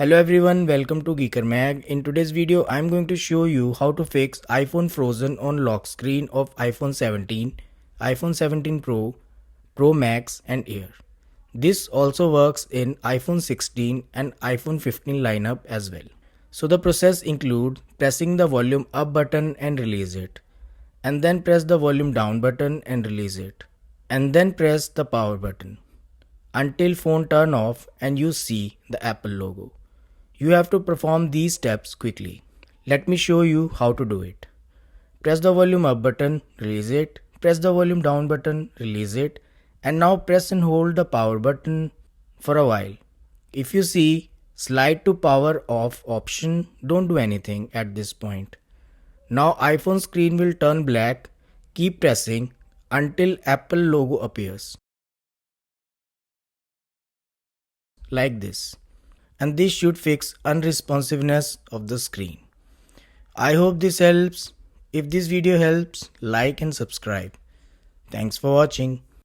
Hello everyone, welcome to Geeker Mag. In today's video, I'm going to show you how to fix iPhone frozen on lock screen of iPhone 17, iPhone 17 Pro, Pro Max and Air. This also works in iPhone 16 and iPhone 15 lineup as well. So the process includes pressing the volume up button and release it, and then press the volume down button and release it, and then press the power button until phone turn off and you see the Apple logo. You have to perform these steps quickly. Let me show you how to do it. Press the volume up button, release it, press the volume down button, release it, and now press and hold the power button for a while. If you see slide to power off option, don't do anything at this point. Now iPhone screen will turn black. Keep pressing until Apple logo appears. Like this. And this should fix unresponsiveness of the screen. I hope this helps. If this video helps, like and subscribe. Thanks for watching.